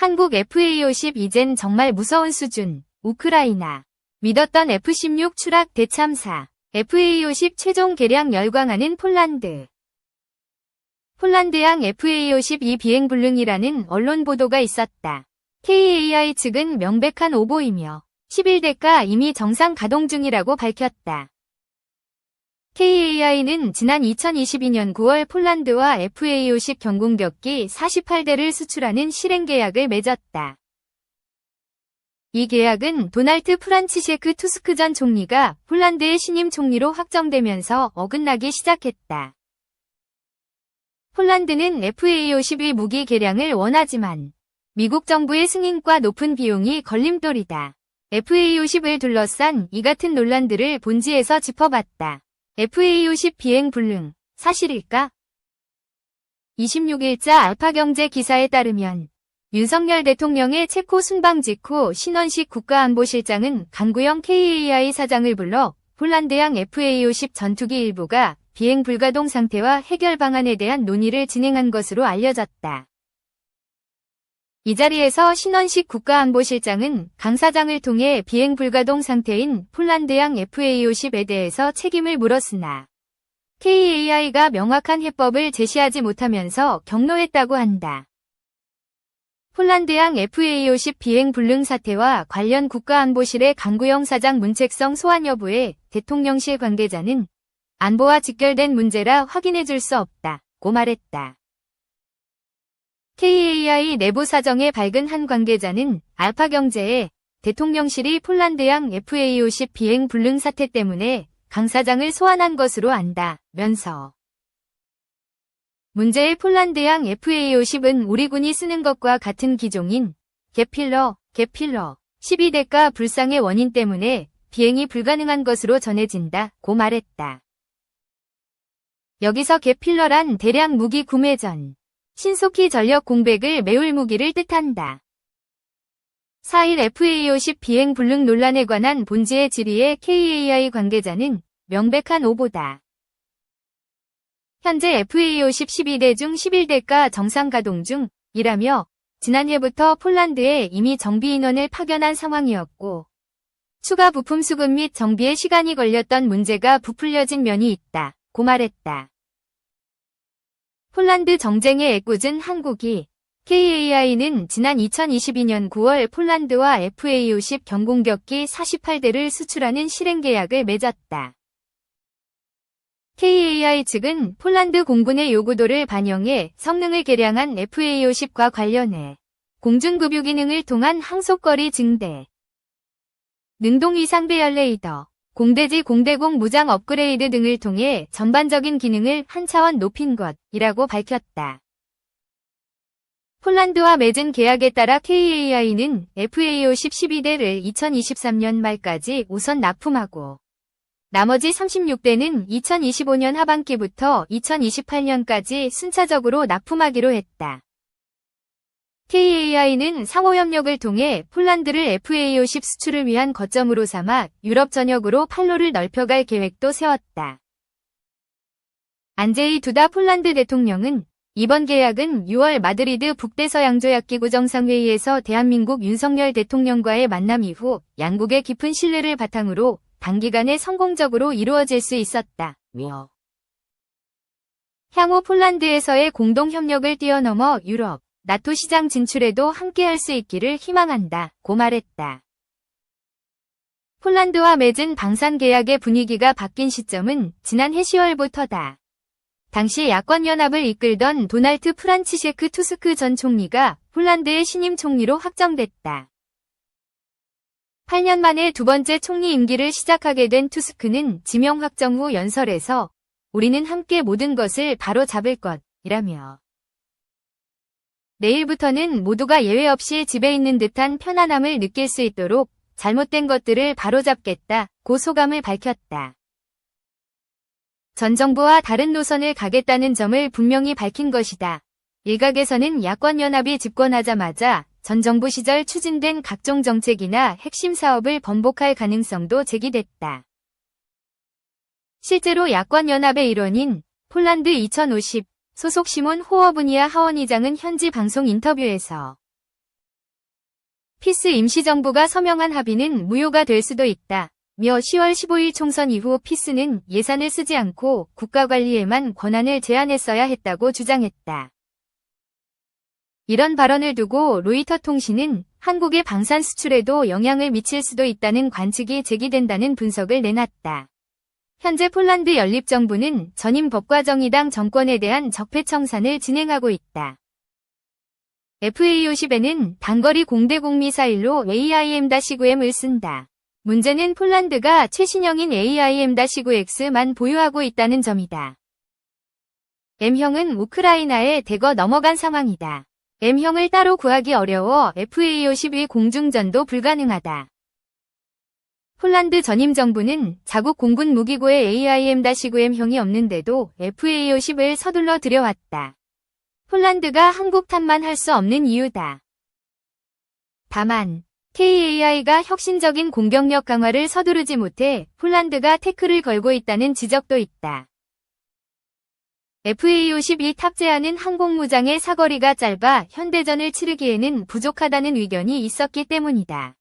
한국 FA50 이젠 정말 무서운 수준. 우크라이나. 믿었던 F-16 추락 대참사. FA50 최종 개량 열광하는 폴란드. 폴란드양 FA52 비행 불능이라는 언론 보도가 있었다. KAI 측은 명백한 오보이며 11대가 이미 정상 가동 중이라고 밝혔다. KAI는 지난 2022년 9월 폴란드와 FA50 경공격기 48대를 수출하는 실행 계약을 맺었다. 이 계약은 도널드 프란치셰크 투스크 전 총리가 폴란드의 신임 총리로 확정되면서 어긋나기 시작했다. 폴란드는 FA52 무기 개량을 원하지만 미국 정부의 승인과 높은 비용이 걸림돌이다. FA50을 둘러싼 이 같은 논란들을 본지에서 짚어봤다. FA50 비행 불능, 사실일까? 26일자 알파경제 기사에 따르면 윤석열 대통령의 체코 순방 직후 신원식 국가안보실장은 강구영 KAI 사장을 불러 폴란드양 FA50 전투기 일부가 비행 불가동 상태와 해결 방안에 대한 논의를 진행한 것으로 알려졌다. 이 자리에서 신원식 국가안보실장은 강 사장을 통해 비행 불가동 상태인 폴란드양 FA50에 대해서 책임을 물었으나 KAI가 명확한 해법을 제시하지 못하면서 격노했다고 한다. 폴란드양 FA50 비행 불능 사태와 관련 국가안보실의 강구영 사장 문책성 소환 여부에 대통령실 관계자는 안보와 직결된 문제라 확인해줄 수 없다고 말했다. KAI 내부 사정에 밝은 한 관계자는 알파경제에 대통령실이 폴란드양 FA50 비행 불능 사태 때문에 강 사장을 소환한 것으로 안다면서 문제의 폴란드양 FA50은 우리 군이 쓰는 것과 같은 기종인 게필러 12대가 불상의 원인 때문에 비행이 불가능한 것으로 전해진다고 말했다. 여기서 게필러란 대량 무기 구매 전 신속히 전력 공백을 메울 무기를 뜻한다. 4일 FA50 비행 불능 논란에 관한 본지의 질의에 KAI 관계자는 명백한 오보다. 현재 FA50 12대 중 11대가 정상 가동 중이라며 지난해부터 폴란드에 이미 정비 인원을 파견한 상황이었고 추가 부품 수급 및 정비에 시간이 걸렸던 문제가 부풀려진 면이 있다고 말했다. 폴란드 정쟁에 애꿎은 한국이 KAI는 지난 2022년 9월 폴란드와 FA50 경공격기 48대를 수출하는 실행 계약을 맺었다. KAI 측은 폴란드 공군의 요구도를 반영해 성능을 개량한 FA50과 관련해 공중급유 기능을 통한 항속거리 증대, 능동 위상 배열 레이더, 공대지 공대공 무장 업그레이드 등을 통해 전반적인 기능을 한 차원 높인 것이라고 밝혔다. 폴란드와 맺은 계약에 따라 KAI는 FA50 12대를 2023년 말까지 우선 납품하고 나머지 36대는 2025년 하반기부터 2028년까지 순차적으로 납품하기로 했다. KAI는 상호협력을 통해 폴란드를 FA50 수출을 위한 거점으로 삼아 유럽 전역으로 판로를 넓혀갈 계획도 세웠다. 안제이 두다 폴란드 대통령은 이번 계약은 6월 마드리드 북대서양조약기구 정상회의에서 대한민국 윤석열 대통령과의 만남 이후 양국의 깊은 신뢰를 바탕으로 단기간에 성공적으로 이루어질 수 있었다며 향후 폴란드에서의 공동협력을 뛰어넘어 유럽, 나토 시장 진출에도 함께할 수 있기를 희망한다고 말했다. 폴란드와 맺은 방산 계약의 분위기가 바뀐 시점은 지난해 10월부터다. 당시 야권연합을 이끌던 도널드 프란치셰크 투스크 전 총리가 폴란드의 신임 총리로 확정됐다. 8년 만에 두 번째 총리 임기를 시작하게 된 투스크는 지명 확정 후 연설에서 우리는 함께 모든 것을 바로잡을 것이라며 내일부터는 모두가 예외 없이 집에 있는 듯한 편안함을 느낄 수 있도록 잘못된 것들을 바로잡겠다고 소감을 밝혔다. 전 정부와 다른 노선을 가겠다는 점을 분명히 밝힌 것이다. 일각에서는 야권연합이 집권하자마자 전 정부 시절 추진된 각종 정책이나 핵심 사업을 번복할 가능성도 제기됐다. 실제로 야권연합의 일원인 폴란드 2050 소속 시몬 호어브니아 하원의장은 현지 방송 인터뷰에서 피스 임시정부가 서명한 합의는 무효가 될 수도 있다. 며 10월 15일 총선 이후 피스는 예산을 쓰지 않고 국가관리에만 권한을 제한했어야 했다고 주장했다. 이런 발언을 두고 로이터 통신은 한국의 방산 수출에도 영향을 미칠 수도 있다는 관측이 제기된다는 분석을 내놨다. 현재 폴란드 연립정부는 전임 법과정의당 정권에 대한 적폐청산을 진행하고 있다. FA-50에는 단거리 공대공 미사일로 AIM-9M을 쓴다. 문제는 폴란드가 최신형인 AIM-9X만 보유하고 있다는 점이다. M형은 우크라이나에 대거 넘어간 상황이다. M형을 따로 구하기 어려워 FA-50의 공중전도 불가능하다. 폴란드 전임 정부는 자국 공군 무기고에 AIM-9M형이 없는데도 FA-50을 서둘러 들여왔다. 폴란드가 한국 탓만 할 수 없는 이유다. 다만 KAI가 혁신적인 공격력 강화를 서두르지 못해 폴란드가 태클을 걸고 있다는 지적도 있다. FA-50이 탑재하는 항공무장의 사거리가 짧아 현대전을 치르기에는 부족하다는 의견이 있었기 때문이다.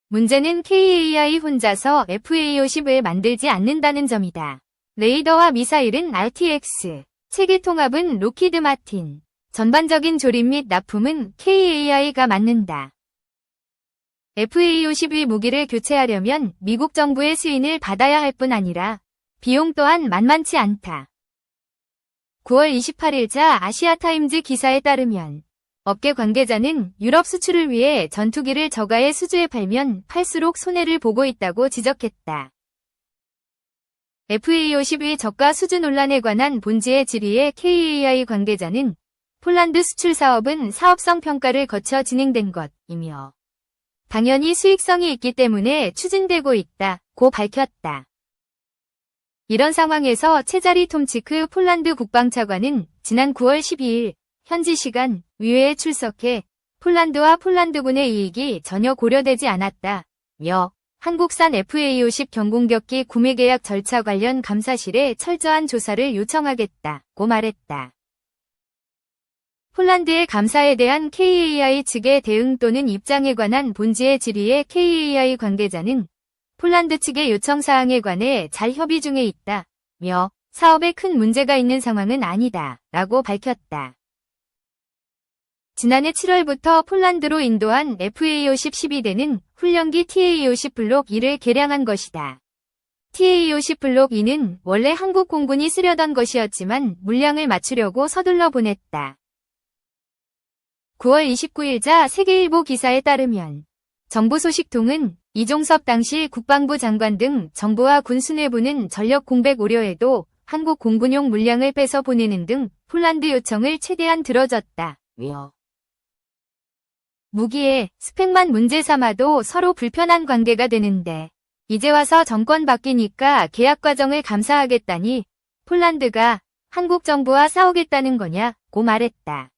문제는 KAI 혼자서 FA-50을 만들지 않는다는 점이다. 레이더와 미사일은 RTX, 체계 통합은 록히드 마틴, 전반적인 조립 및 납품은 KAI가 맡는다. FA-50의 무기를 교체하려면 미국 정부의 승인을 받아야 할 뿐 아니라 비용 또한 만만치 않다. 9월 28일자 아시아타임즈 기사에 따르면 업계 관계자는 유럽 수출을 위해 전투기를 저가의 수주에 팔면 팔수록 손해를 보고 있다고 지적했다. FA-50의 저가 수주 논란에 관한 본지의 질의에 KAI 관계자는 폴란드 수출 사업은 사업성 평가를 거쳐 진행된 것이며 당연히 수익성이 있기 때문에 추진되고 있다고 밝혔다. 이런 상황에서 체자리 톰치크 폴란드 국방차관은 지난 9월 12일 현지 시간 의회에 출석해 폴란드와 폴란드군의 이익이 전혀 고려되지 않았다며 한국산 FA-50 경공격기 구매 계약 절차 관련 감사실에 철저한 조사를 요청하겠다고 말했다. 폴란드의 감사에 대한 KAI 측의 대응 또는 입장에 관한 본지의 질의에 KAI 관계자는 폴란드 측의 요청사항에 관해 잘 협의 중에 있다며 사업에 큰 문제가 있는 상황은 아니다 라고 밝혔다. 지난해 7월부터 폴란드로 인도한 FA-50 12대는 훈련기 TA-50 블록 2를 개량한 것이다. TA-50 블록 2는 원래 한국 공군이 쓰려던 것이었지만 물량을 맞추려고 서둘러 보냈다. 9월 29일자 세계일보 기사에 따르면 정부 소식통은 이종섭 당시 국방부 장관 등 정부와 군수뇌부는 전력 공백 우려에도 한국 공군용 물량을 빼서 보내는 등 폴란드 요청을 최대한 들어줬다. 무기에 스펙만 문제 삼아도 서로 불편한 관계가 되는데 이제 와서 정권 바뀌니까 계약 과정을 감사하겠다니 폴란드가 한국 정부와 싸우겠다는 거냐고 말했다.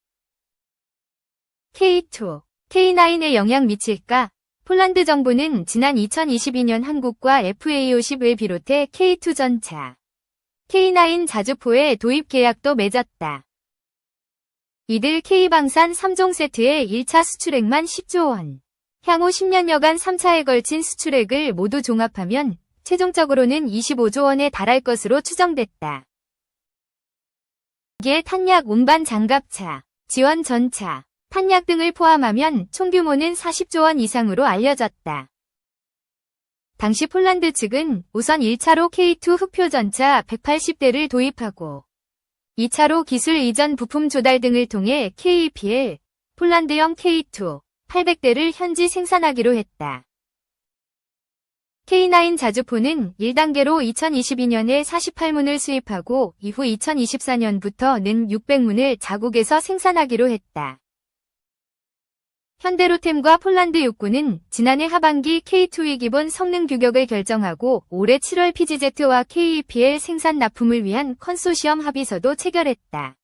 K2, K9에 영향 미칠까? 폴란드 정부는 지난 2022년 한국과 FA-50을 비롯해 K2 전차, K9 자주포의 도입 계약도 맺었다. 이들 K방산 3종 세트의 1차 수출액만 10조 원, 향후 10년여간 3차에 걸친 수출액을 모두 종합하면 최종적으로는 25조 원에 달할 것으로 추정됐다. 이게 탄약 운반 장갑차, 지원 전차, 탄약 등을 포함하면 총 규모는 40조 원 이상으로 알려졌다. 당시 폴란드 측은 우선 1차로 K2 흑표 전차 180대를 도입하고 2차로 기술 이전 부품 조달 등을 통해 KPL, 폴란드형 K2, 800대를 현지 생산하기로 했다. K9 자주포는 1단계로 2022년에 48문을 수입하고 이후 2024년부터는 600문을 자국에서 생산하기로 했다. 현대로템과 폴란드 육군은 지난해 하반기 K2의 기본 성능 규격을 결정하고 올해 7월 PGZ와 KEPL 생산 납품을 위한 컨소시엄 합의서도 체결했다.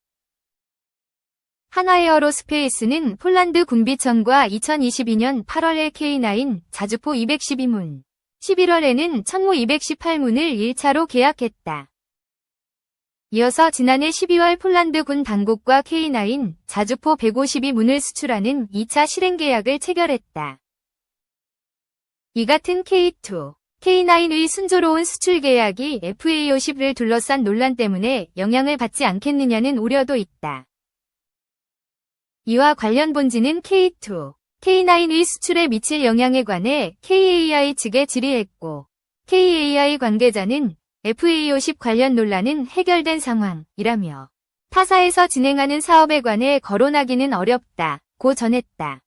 한화에어로스페이스는 폴란드 군비청과 2022년 8월에 K9 자주포 212문, 11월에는 천무 218문을 1차로 계약했다. 이어서 지난해 12월 폴란드 군 당국과 K9 자주포 152문을 수출하는 2차 실행 계약을 체결했다. 이 같은 K2, K9의 순조로운 수출 계약이 FA50을 둘러싼 논란 때문에 영향을 받지 않겠느냐는 우려도 있다. 이와 관련 본지는 K2, K9의 수출에 미칠 영향에 관해 KAI 측에 질의했고, KAI 관계자는 FA50 관련 논란은 해결된 상황이라며 타사에서 진행하는 사업에 관해 거론하기는 어렵다고 전했다.